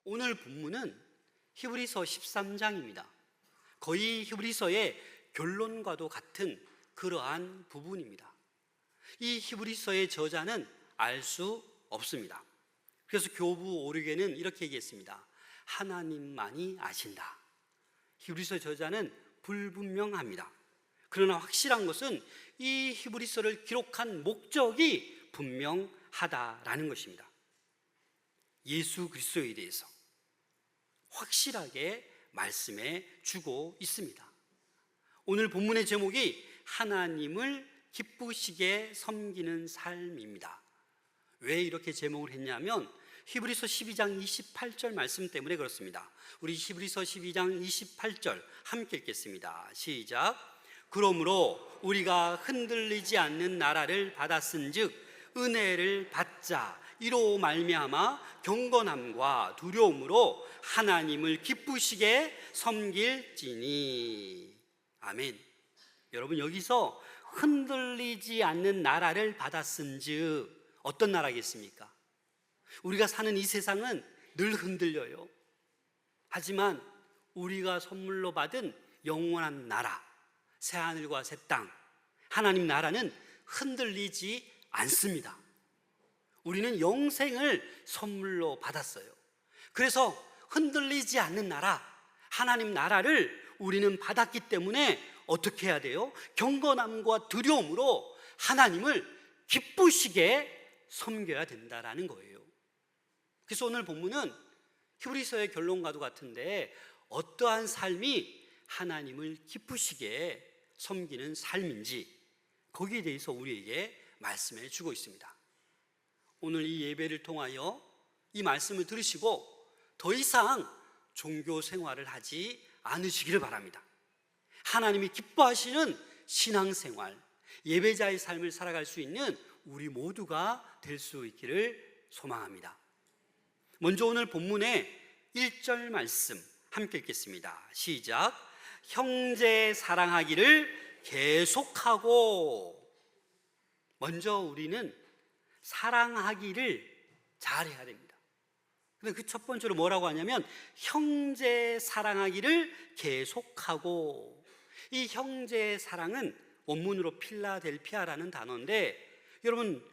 오늘 본문은 히브리서 13장입니다. 거의 히브리서의 결론과도 같은 그러한 부분입니다. 이 히브리서의 저자는 알 수 없습니다. 그래서 교부 오르게는 이렇게 얘기했습니다. 하나님만이 아신다. 히브리서 저자는 불분명합니다. 그러나 확실한 것은 이 히브리서를 기록한 목적이 분명하다라는 것입니다. 예수 그리스도에 대해서 확실하게 말씀해 주고 있습니다. 오늘 본문의 제목이 하나님을 기쁘시게 섬기는 삶입니다. 왜 이렇게 제목을 했냐면 히브리서 12장 28절 말씀 때문에 그렇습니다. 우리 히브리서 12장 28절 함께 읽겠습니다. 시작. 그러므로 우리가 흔들리지 않는 나라를 받았은즉 은혜를 받자. 이로 말미암아 경건함과 두려움으로 하나님을 기쁘시게 섬길지니. 아멘. 여러분, 여기서 흔들리지 않는 나라를 받았은즉 어떤 나라겠습니까? 우리가 사는 이 세상은 늘 흔들려요. 하지만 우리가 선물로 받은 영원한 나라, 새하늘과 새 땅, 하나님 나라는 흔들리지 않습니다. 우리는 영생을 선물로 받았어요. 그래서 흔들리지 않는 나라, 하나님 나라를 우리는 받았기 때문에 어떻게 해야 돼요? 경건함과 두려움으로 하나님을 기쁘시게 섬겨야 된다라는 거예요. 그래서 오늘 본문은 히브리서의 결론과도 같은데 어떠한 삶이 하나님을 기쁘시게 섬기는 삶인지 거기에 대해서 우리에게 말씀해 주고 있습니다. 오늘 이 예배를 통하여 이 말씀을 들으시고 더 이상 종교 생활을 하지 않으시기를 바랍니다. 하나님이 기뻐하시는 신앙생활, 예배자의 삶을 살아갈 수 있는 우리 모두가 될 수 있기를 소망합니다. 먼저 오늘 본문의 1절 말씀 함께 읽겠습니다. 시작. 형제 사랑하기를 계속하고. 먼저 우리는 사랑하기를 잘해야 됩니다. 근데 그 첫 번째로 뭐라고 하냐면 형제 사랑하기를 계속하고. 이 형제 사랑은 원문으로 필라델피아라는 단어인데 여러분,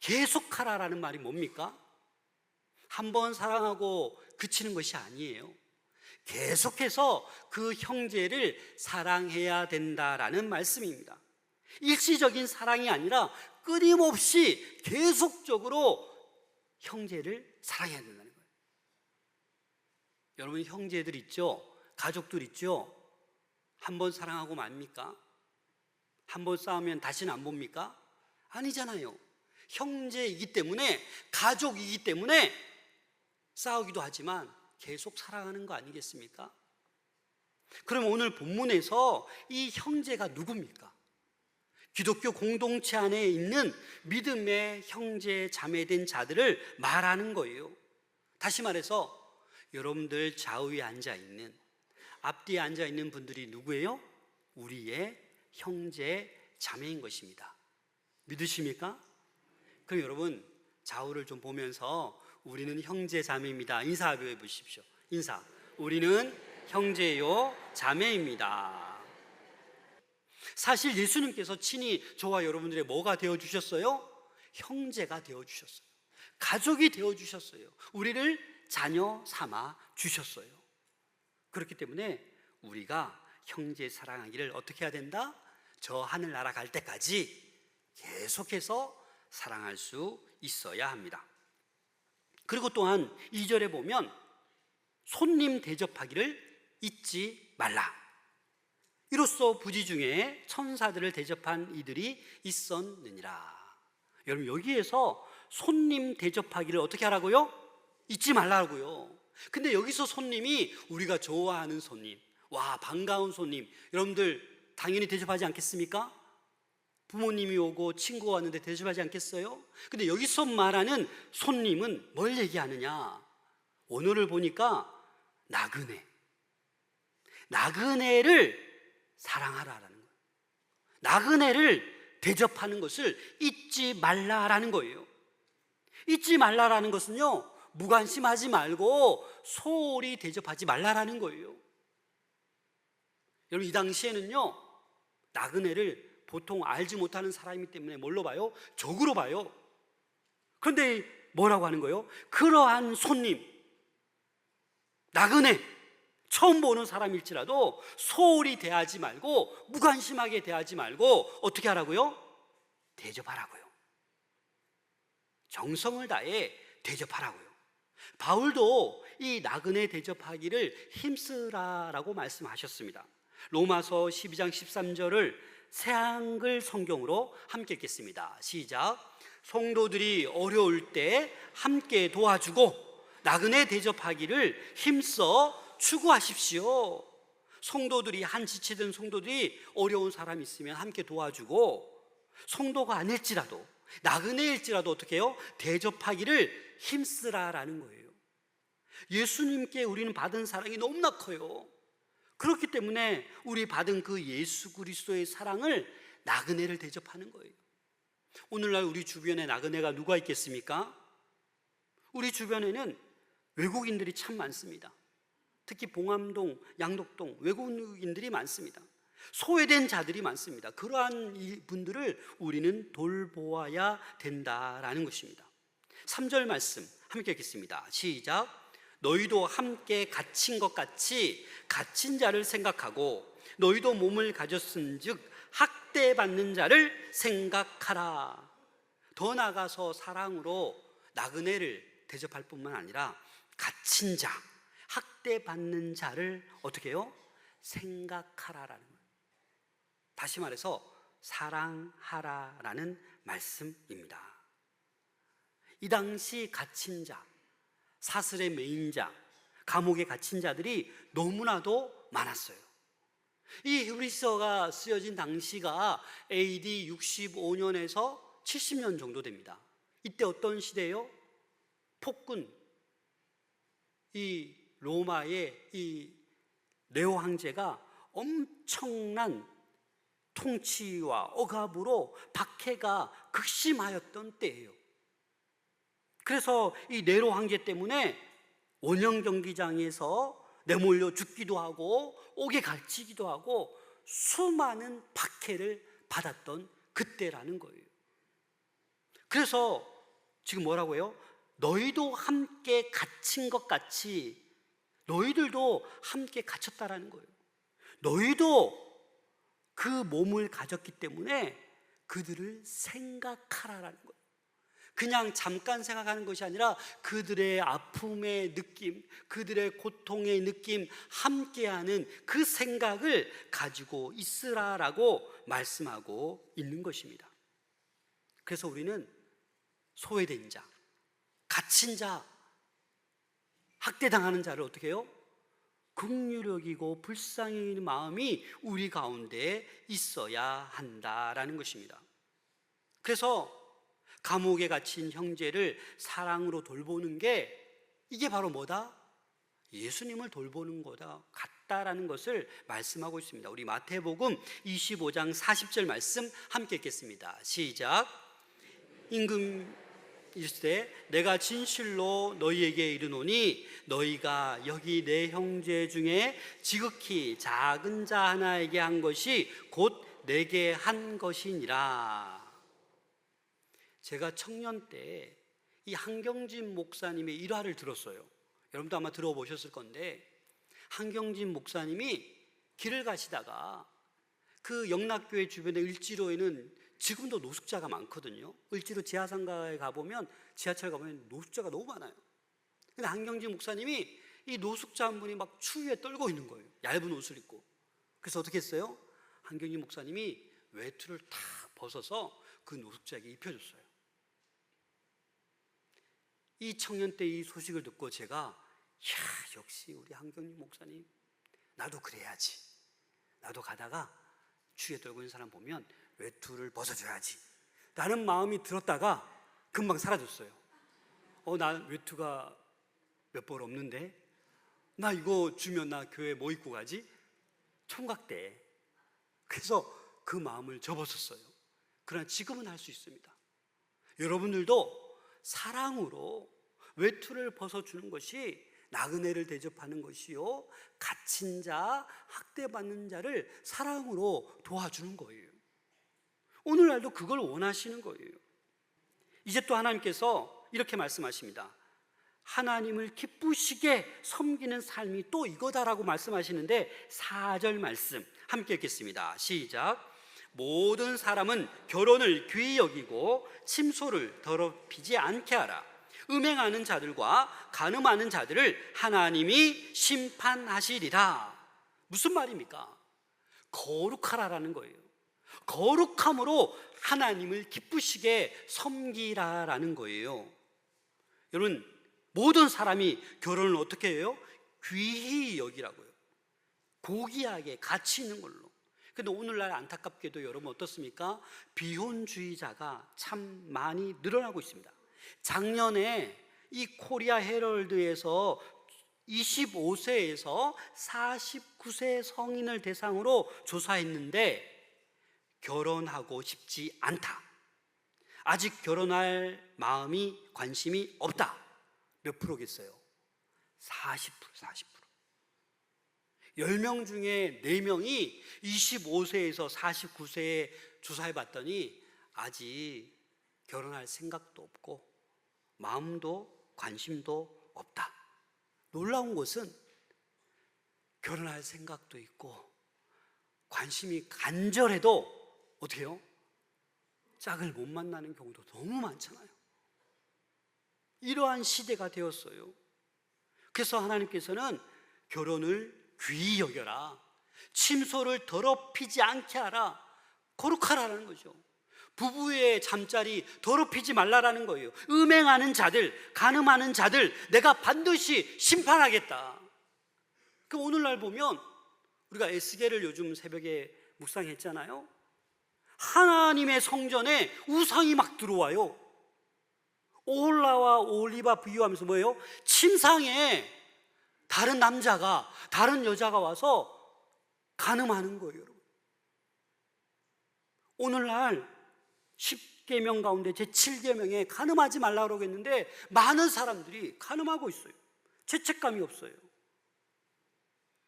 계속하라라는 말이 뭡니까? 한번 사랑하고 그치는 것이 아니에요. 계속해서 그 형제를 사랑해야 된다라는 말씀입니다. 일시적인 사랑이 아니라 끊임없이 계속적으로 형제를 사랑해야 된다는 거예요. 여러분, 형제들 있죠? 가족들 있죠? 한번 사랑하고 맙니까? 한번 싸우면 다시는 안 봅니까? 아니잖아요. 형제이기 때문에, 가족이기 때문에 싸우기도 하지만 계속 사랑하는 거 아니겠습니까? 그럼 오늘 본문에서 이 형제가 누굽니까? 기독교 공동체 안에 있는 믿음의 형제 자매된 자들을 말하는 거예요. 다시 말해서 여러분들 좌우에 앉아있는, 앞뒤에 앉아있는 분들이 누구예요? 우리의 형제 자매인 것입니다. 믿으십니까? 그럼 여러분 좌우를 좀 보면서 우리는 형제 자매입니다. 인사해 보십시오. 인사. 우리는 형제요 자매입니다. 사실 예수님께서 친히 저와 여러분들의 뭐가 되어주셨어요? 형제가 되어주셨어요. 가족이 되어주셨어요. 우리를 자녀 삼아 주셨어요. 그렇기 때문에 우리가 형제 사랑하기를 어떻게 해야 된다? 저 하늘나라 갈 때까지 계속해서 사랑할 수 있어야 합니다. 그리고 또한 2절에 보면 손님 대접하기를 잊지 말라. 이로써 부지 중에 천사들을 대접한 이들이 있었느니라. 여러분, 여기에서 손님 대접하기를 어떻게 하라고요? 잊지 말라고요. 근데 여기서 손님이 우리가 좋아하는 손님, 와 반가운 손님, 여러분들 당연히 대접하지 않겠습니까? 부모님이 오고 친구가 왔는데 대접하지 않겠어요? 근데 여기서 말하는 손님은 뭘 얘기하느냐? 원어를 보니까 나그네를 사랑하라라는 거예요. 나그네를 대접하는 것을 잊지 말라라는 거예요. 잊지 말라라는 것은요, 무관심하지 말고 소홀히 대접하지 말라라는 거예요. 여러분, 이 당시에는요, 나그네를 보통 알지 못하는 사람이기 때문에 뭘로 봐요? 적으로 봐요. 그런데 뭐라고 하는 거예요? 그러한 손님, 나그네, 처음 보는 사람일지라도 소홀히 대하지 말고, 무관심하게 대하지 말고 어떻게 하라고요? 대접하라고요. 정성을 다해 대접하라고요. 바울도 이 나그네 대접하기를 힘쓰라라고 말씀하셨습니다. 로마서 12장 13절을 새한글 성경으로 함께 읽겠습니다. 시작. 성도들이 어려울 때 함께 도와주고 나그네 대접하기를 힘써 추구하십시오. 성도들이, 한 지체된 성도들이 어려운 사람이 있으면 함께 도와주고, 성도가 아닐지라도 나그네일지라도 어떻게 해요? 대접하기를 힘쓰라라는 거예요. 예수님께 우리는 받은 사랑이 너무나 커요. 그렇기 때문에 우리 받은 그 예수 그리스도의 사랑을, 나그네를 대접하는 거예요. 오늘날 우리 주변에 나그네가 누가 있겠습니까? 우리 주변에는 외국인들이 참 많습니다. 특히 봉암동, 양덕동 외국인들이 많습니다. 소외된 자들이 많습니다. 그러한 분들을 우리는 돌보아야 된다라는 것입니다. 3절 말씀 함께 읽겠습니다. 시작. 너희도 함께 갇힌 것 같이 갇힌 자를 생각하고 너희도 몸을 가졌은즉 학대받는 자를 생각하라. 더 나아가서 사랑으로 나그네를 대접할 뿐만 아니라 갇힌 자, 학대받는 자를 어떻게 해요? 생각하라라는 거예요. 다시 말해서 사랑하라라는 말씀입니다. 이 당시 갇힌 자, 사슬에 매인 자, 감옥에 갇힌 자들이 너무나도 많았어요. 이 히브리서가 쓰여진 당시가 AD 65년에서 70년 정도 됩니다. 이때 어떤 시대예요? 폭군, 이 로마의 이 네오 황제가 엄청난 통치와 억압으로 박해가 극심하였던 때예요. 그래서 이 네로 황제 때문에 원형 경기장에서 내몰려 죽기도 하고 옥에 갇히기도 하고 수많은 박해를 받았던 그때라는 거예요. 그래서 지금 뭐라고 해요? 너희도 함께 갇힌 것 같이 너희들도 함께 갇혔다라는 거예요. 너희도 그 몸을 가졌기 때문에 그들을 생각하라라는 거예요. 그냥 잠깐 생각하는 것이 아니라 그들의 아픔의 느낌, 그들의 고통의 느낌, 함께하는 그 생각을 가지고 있으라라고 말씀하고 있는 것입니다. 그래서 우리는 소외된 자, 갇힌 자, 학대당하는 자를 어떻게 해요? 긍휼히 여기고 불쌍히 여기는 마음이 우리 가운데 있어야 한다라는 것입니다. 그래서 감옥에 갇힌 형제를 사랑으로 돌보는 게 이게 바로 뭐다? 예수님을 돌보는 거다 같다라는 것을 말씀하고 있습니다. 우리 마태복음 25장 40절 말씀 함께 읽겠습니다. 시작. 임금 이르시되 내가 진실로 너희에게 이르노니 너희가 여기 내 형제 중에 지극히 작은 자 하나에게 한 것이 곧 내게 한 것이니라. 제가 청년 때 이 한경진 목사님의 일화를 들었어요. 여러분도 아마 들어보셨을 건데, 한경진 목사님이 길을 가시다가 그 영락교회 주변의 을지로에는 지금도 노숙자가 많거든요. 을지로 지하상가에 가보면, 지하철 가보면 노숙자가 너무 많아요. 근데 한경진 목사님이 이 노숙자 한 분이 막 추위에 떨고 있는 거예요. 얇은 옷을 입고. 그래서 어떻게 했어요? 한경진 목사님이 외투를 탁 벗어서 그 노숙자에게 입혀줬어요. 이 청년 때 이 소식을 듣고 제가 역시 우리 한경진 목사님, 나도 그래야지. 나도 가다가 추위에 떨고 있는 사람 보면 외투를 벗어줘야지 라는 마음이 들었다가 금방 사라졌어요. 나 외투가 몇 벌 없는데 나 이거 주면 나 교회 뭐 입고 가지? 총각 때. 그래서 그 마음을 접었었어요. 그러나 지금은 할 수 있습니다. 여러분들도 사랑으로 외투를 벗어주는 것이 나그네를 대접하는 것이요, 갇힌 자, 학대받는 자를 사랑으로 도와주는 거예요. 오늘날도 그걸 원하시는 거예요. 이제 또 하나님께서 이렇게 말씀하십니다. 하나님을 기쁘시게 섬기는 삶이 또 이거다라고 말씀하시는데 4절 말씀 함께 읽겠습니다. 시작. 모든 사람은 결혼을 귀히 여기고 침소를 더럽히지 않게 하라. 음행하는 자들과 간음하는 자들을 하나님이 심판하시리라. 무슨 말입니까? 거룩하라라는 거예요. 거룩함으로 하나님을 기쁘시게 섬기라라는 거예요. 여러분, 모든 사람이 결혼을 어떻게 해요? 귀히 여기라고요. 고귀하게 가치 있는 걸로. 근데 오늘날 안타깝게도 여러분 어떻습니까? 비혼주의자가 참 많이 늘어나고 있습니다. 작년에 이 코리아 헤럴드에서 25세에서 49세 성인을 대상으로 조사했는데 결혼하고 싶지 않다, 아직 결혼할 마음이 관심이 없다, 몇 프로겠어요? 40%. 10명 중에 4명이 25세에서 49세에 조사해 봤더니 아직 결혼할 생각도 없고 마음도 관심도 없다. 놀라운 것은 결혼할 생각도 있고 관심이 간절해도 어떻게 해요? 짝을 못 만나는 경우도 너무 많잖아요. 이러한 시대가 되었어요. 그래서 하나님께서는 결혼을 귀히 여겨라, 침소를 더럽히지 않게 하라, 거룩하라는 거죠. 부부의 잠자리 더럽히지 말라라는 거예요. 음행하는 자들, 간음하는 자들 내가 반드시 심판하겠다. 그 오늘날 보면 우리가 에스겔을 요즘 새벽에 묵상했잖아요. 하나님의 성전에 우상이 막 들어와요. 오홀라와 오홀리바 비유하면서 뭐예요? 침상에 다른 남자가, 다른 여자가 와서 간음하는 거예요, 여러분. 오늘날 10계명 가운데 제 7계명에 간음하지 말라고 그랬는데 많은 사람들이 간음하고 있어요. 죄책감이 없어요.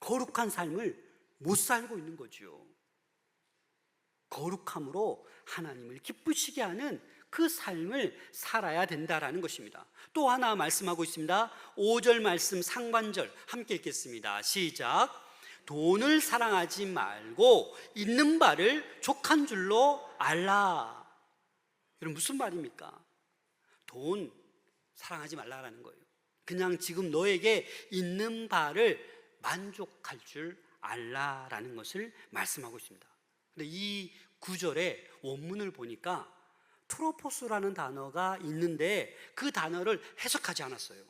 거룩한 삶을 못 살고 있는 거죠. 거룩함으로 하나님을 기쁘시게 하는 그 삶을 살아야 된다라는 것입니다. 또 하나 말씀하고 있습니다. 5절 말씀 상반절 함께 읽겠습니다. 시작. 돈을 사랑하지 말고 있는 바를 족한 줄로 알라. 여러분 무슨 말입니까? 돈 사랑하지 말라라는 거예요. 그냥 지금 너에게 있는 바를 만족할 줄 알라라는 것을 말씀하고 있습니다. 근데 이 구절의 원문을 보니까 트로포스라는 단어가 있는데 그 단어를 해석하지 않았어요.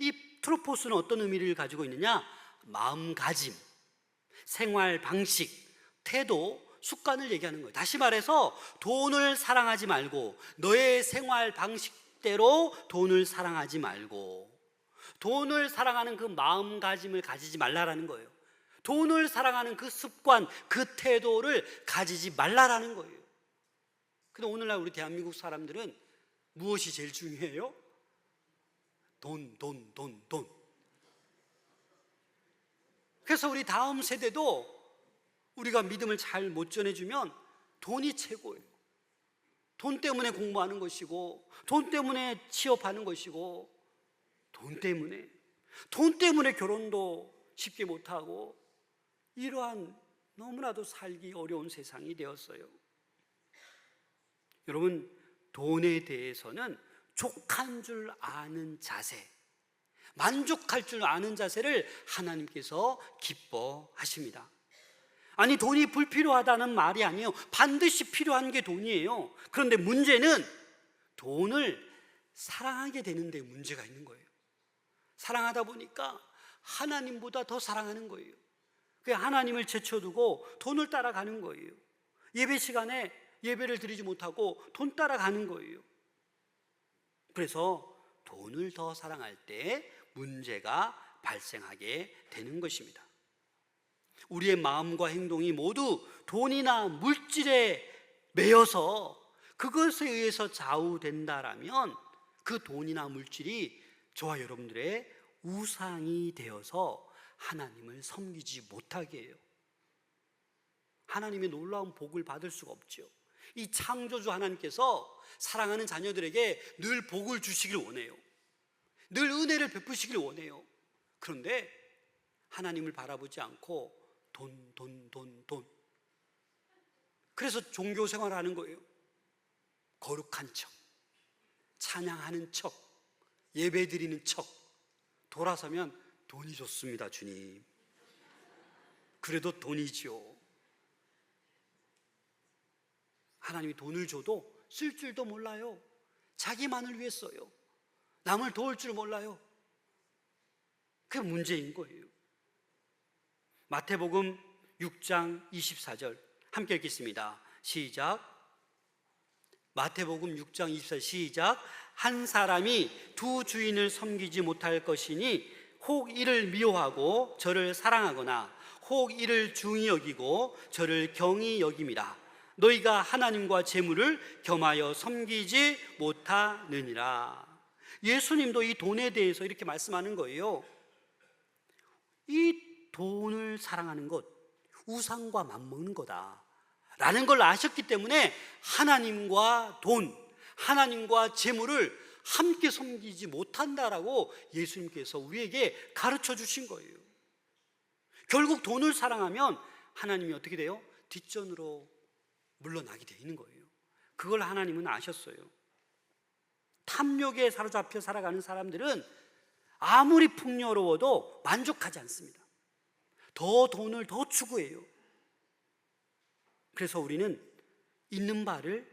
이 트로포스는 어떤 의미를 가지고 있느냐? 마음가짐, 생활 방식, 태도, 습관을 얘기하는 거예요. 다시 말해서 돈을 사랑하지 말고 너의 생활 방식대로 돈을 사랑하지 말고 돈을 사랑하는 그 마음가짐을 가지지 말라라는 거예요. 돈을 사랑하는 그 습관, 그 태도를 가지지 말라라는 거예요. 근데 오늘날 우리 대한민국 사람들은 무엇이 제일 중요해요? 돈. 그래서 우리 다음 세대도 우리가 믿음을 잘 못 전해주면 돈이 최고예요. 돈 때문에 공부하는 것이고 돈 때문에 취업하는 것이고 돈 때문에 결혼도 쉽게 못하고 이러한 너무나도 살기 어려운 세상이 되었어요. 여러분, 돈에 대해서는 족한 줄 아는 자세, 만족할 줄 아는 자세를 하나님께서 기뻐하십니다. 아니, 돈이 불필요하다는 말이 아니에요. 반드시 필요한 게 돈이에요. 그런데 문제는 돈을 사랑하게 되는데 문제가 있는 거예요. 사랑하다 보니까 하나님보다 더 사랑하는 거예요. 그냥 하나님을 제쳐두고 돈을 따라가는 거예요. 예배 시간에 예배를 드리지 못하고 돈 따라가는 거예요. 그래서 돈을 더 사랑할 때 문제가 발생하게 되는 것입니다. 우리의 마음과 행동이 모두 돈이나 물질에 매여서 그것에 의해서 좌우된다라면 그 돈이나 물질이 저와 여러분들의 우상이 되어서 하나님을 섬기지 못하게 해요. 하나님의 놀라운 복을 받을 수가 없죠. 이 창조주 하나님께서 사랑하는 자녀들에게 늘 복을 주시길 원해요. 늘 은혜를 베푸시길 원해요. 그런데 하나님을 바라보지 않고 돈. 그래서 종교 생활을 하는 거예요. 거룩한 척, 찬양하는 척, 예배 드리는 척. 돌아서면 돈이 좋습니다, 주님. 그래도 돈이죠. 하나님이 돈을 줘도 쓸 줄도 몰라요. 자기만을 위해 써요. 남을 도울 줄 몰라요. 그게 문제인 거예요. 마태복음 6장 24절 함께 읽겠습니다. 시작. 마태복음 6장 24절 시작. 한 사람이 두 주인을 섬기지 못할 것이니 혹 이를 미워하고 저를 사랑하거나 혹 이를 중히 여기고 저를 경히 여김이라. 너희가 하나님과 재물을 겸하여 섬기지 못하느니라. 예수님도 이 돈에 대해서 이렇게 말씀하는 거예요. 이 돈을 사랑하는 것, 우상과 맞먹는 거다 라는 걸 아셨기 때문에 하나님과 돈, 하나님과 재물을 함께 섬기지 못한다라고 예수님께서 우리에게 가르쳐 주신 거예요. 결국 돈을 사랑하면 하나님이 어떻게 돼요? 뒷전으로 물러나게 돼 있는 거예요. 그걸 하나님은 아셨어요. 탐욕에 사로잡혀 살아가는 사람들은 아무리 풍요로워도 만족하지 않습니다. 더 돈을 더 추구해요. 그래서 우리는 있는 바를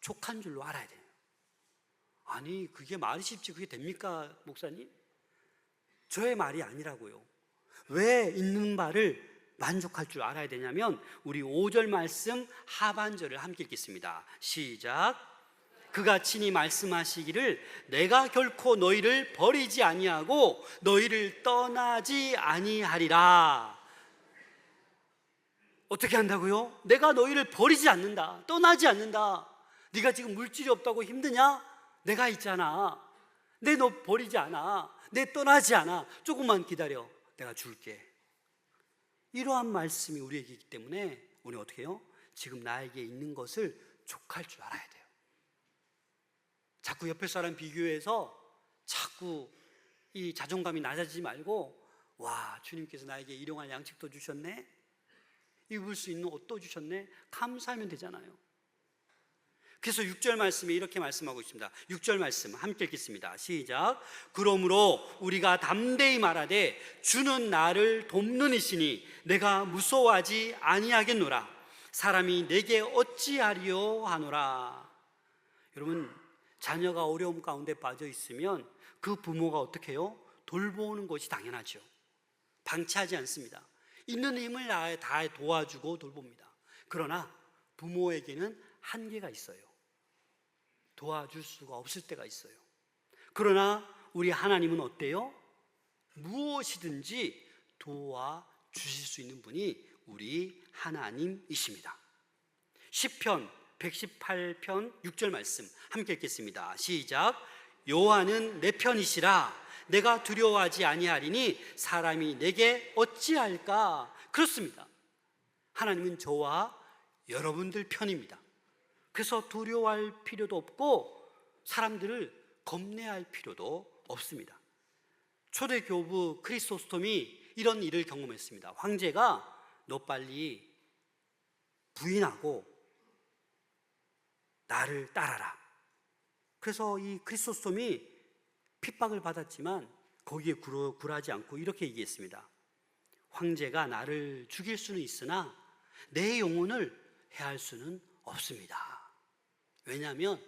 족한 줄로 알아야 돼요. 아니, 그게 말이 쉽지 그게 됩니까, 목사님? 저의 말이 아니라고요. 왜 있는 바를 만족할 줄 알아야 되냐면 우리 5절 말씀 하반절을 함께 읽겠습니다. 시작. 그가 친히 말씀하시기를 내가 결코 너희를 버리지 아니하고 너희를 떠나지 아니하리라. 어떻게 한다고요? 내가 너희를 버리지 않는다, 떠나지 않는다. 네가 지금 물질이 없다고 힘드냐? 내가 있잖아. 내 너 버리지 않아. 내 떠나지 않아. 조금만 기다려, 내가 줄게. 이러한 말씀이 우리에게 있기 때문에 우리 어떻게 해요? 지금 나에게 있는 것을 족할 줄 알아야 돼요. 자꾸 옆에 사람 비교해서 자꾸 이 자존감이 낮아지지 말고, 와, 주님께서 나에게 일용할 양식도 주셨네, 입을 수 있는 옷도 주셨네, 감사하면 되잖아요. 그래서 6절 말씀에 이렇게 말씀하고 있습니다. 6절 말씀 함께 읽겠습니다. 시작. 그러므로 우리가 담대히 말하되 주는 나를 돕는 이시니 내가 무서워하지 아니하겠노라. 사람이 내게 어찌하리요 하노라. 여러분, 자녀가 어려움 가운데 빠져 있으면 그 부모가 어떻게 해요? 돌보는 것이 당연하죠. 방치하지 않습니다. 있는 힘을 다해 도와주고 돌봅니다. 그러나 부모에게는 한계가 있어요. 도와줄 수가 없을 때가 있어요. 그러나 우리 하나님은 어때요? 무엇이든지 도와주실 수 있는 분이 우리 하나님이십니다. 시편 118편 6절 말씀 함께 읽겠습니다. 시작. 여호와는 내 편이시라. 내가 두려워하지 아니하리니 사람이 내게 어찌할까. 그렇습니다. 하나님은 저와 여러분들 편입니다. 그래서 두려워할 필요도 없고 사람들을 겁내할 필요도 없습니다. 초대 교부 크리소스톰이 이런 일을 경험했습니다. 황제가 너 빨리 부인하고 나를 따라라. 그래서 이 크리소스톰이 핍박을 받았지만 거기에 굴하지 않고 이렇게 얘기했습니다. 황제가 나를 죽일 수는 있으나 내 영혼을 해할 수는 없습니다. 왜냐하면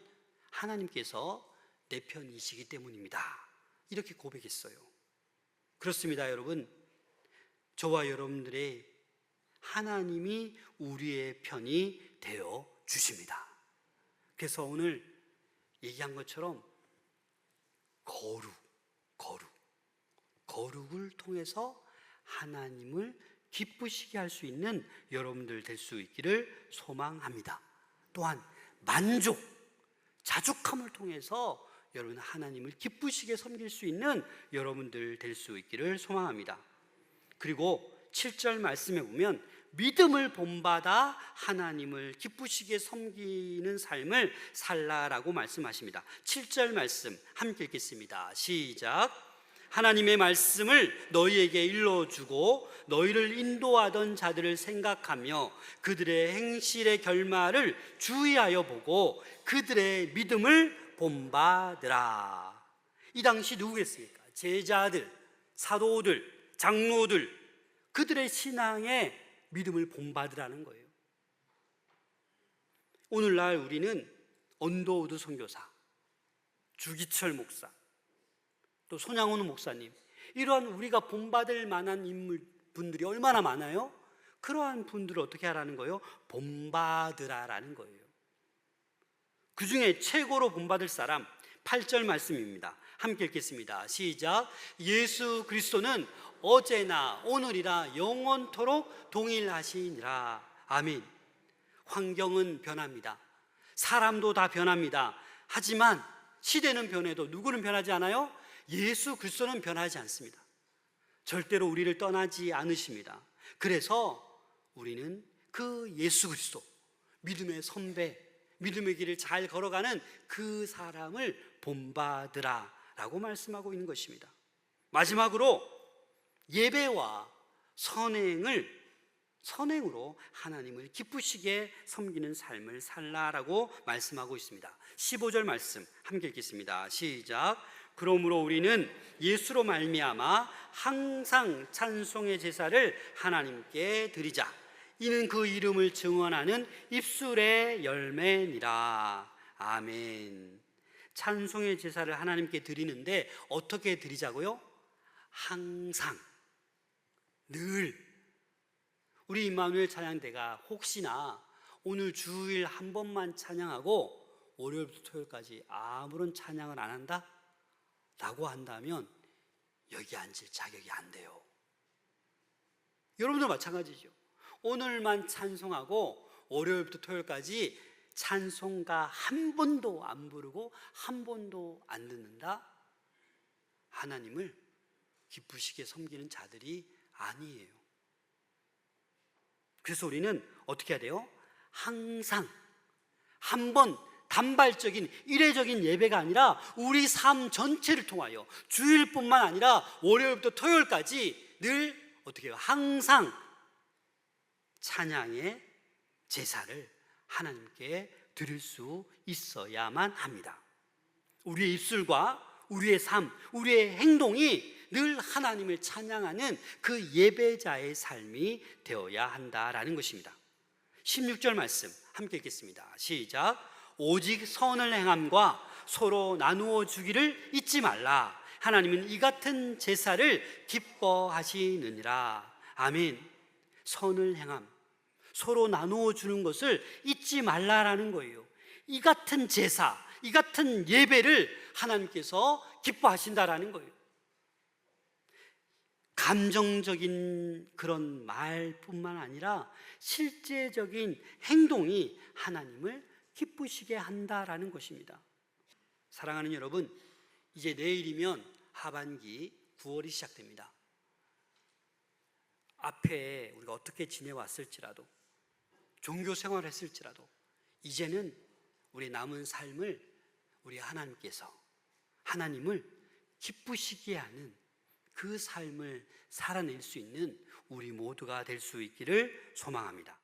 하나님께서 내 편이시기 때문입니다. 이렇게 고백했어요. 그렇습니다, 여러분. 저와 여러분들의 하나님이 우리의 편이 되어 주십니다. 그래서 오늘 얘기한 것처럼 거룩을 통해서 하나님을 기쁘시게 할 수 있는 여러분들 될 수 있기를 소망합니다. 또한 만족, 자족함을 통해서 여러분 하나님을 기쁘시게 섬길 수 있는 여러분들 될 수 있기를 소망합니다. 그리고 7절 말씀에 보면 믿음을 본받아 하나님을 기쁘시게 섬기는 삶을 살라라고 말씀하십니다. 7절 말씀 함께 읽겠습니다. 시작. 하나님의 말씀을 너희에게 일러주고 너희를 인도하던 자들을 생각하며 그들의 행실의 결말을 주의하여 보고 그들의 믿음을 본받으라. 이 당시 누구겠습니까? 제자들, 사도들, 장로들, 그들의 신앙의 믿음을 본받으라는 거예요. 오늘날 우리는 언더우드 선교사, 주기철 목사, 또 손양원 목사님, 이러한 우리가 본받을 만한 분들이 얼마나 많아요? 그러한 분들을 어떻게 하라는 거예요? 본받으라라는 거예요. 그 중에 최고로 본받을 사람 8절 말씀입니다. 함께 읽겠습니다. 시작. 예수 그리스도는 어제나 오늘이나 영원토록 동일하시니라. 아멘. 환경은 변합니다. 사람도 다 변합니다. 하지만 시대는 변해도 누구는 변하지 않아요? 예수 그리스도는 변하지 않습니다. 절대로 우리를 떠나지 않으십니다. 그래서 우리는 그 예수 그리스도, 믿음의 선배, 믿음의 길을 잘 걸어가는 그 사람을 본받으라 라고 말씀하고 있는 것입니다. 마지막으로 예배와 선행으로 하나님을 기쁘시게 섬기는 삶을 살라라고 말씀하고 있습니다. 15절 말씀 함께 읽겠습니다. 시작. 그러므로 우리는 예수로 말미암아 항상 찬송의 제사를 하나님께 드리자. 이는 그 이름을 증언하는 입술의 열매니라. 아멘. 찬송의 제사를 하나님께 드리는데 어떻게 드리자고요? 항상, 늘. 우리 임마누엘 찬양대가 혹시나 오늘 주일 한 번만 찬양하고 월요일부터 토요일까지 아무런 찬양을 안 한다? 라고 한다면 여기 앉을 자격이 안 돼요. 여러분도 마찬가지죠. 오늘만 찬송하고 월요일부터 토요일까지 찬송가 한 번도 안 부르고 한 번도 안 듣는다? 하나님을 기쁘시게 섬기는 자들이 아니에요. 그래서 우리는 어떻게 해야 돼요? 항상 한 번 단발적인 이례적인 예배가 아니라 우리 삶 전체를 통하여 주일뿐만 아니라 월요일부터 토요일까지 늘 어떻게 해요? 항상 찬양의 제사를 하나님께 드릴 수 있어야만 합니다. 우리의 입술과 우리의 삶, 우리의 행동이 늘 하나님을 찬양하는 그 예배자의 삶이 되어야 한다라는 것입니다. 16절 말씀 함께 읽겠습니다. 시작. 오직 선을 행함과 서로 나누어 주기를 잊지 말라. 하나님은 이 같은 제사를 기뻐하시느니라. 아멘. 선을 행함, 서로 나누어 주는 것을 잊지 말라라는 거예요. 이 같은 제사, 이 같은 예배를 하나님께서 기뻐하신다라는 거예요. 감정적인 그런 말뿐만 아니라 실제적인 행동이 하나님을 기쁘시게 한다라는 것입니다. 사랑하는 여러분, 이제 내일이면 하반기 9월이 시작됩니다. 앞에 우리가 어떻게 지내왔을지라도, 종교 생활을 했을지라도 이제는 우리 남은 삶을 우리 하나님께서 하나님을 기쁘시게 하는 그 삶을 살아낼 수 있는 우리 모두가 될 수 있기를 소망합니다.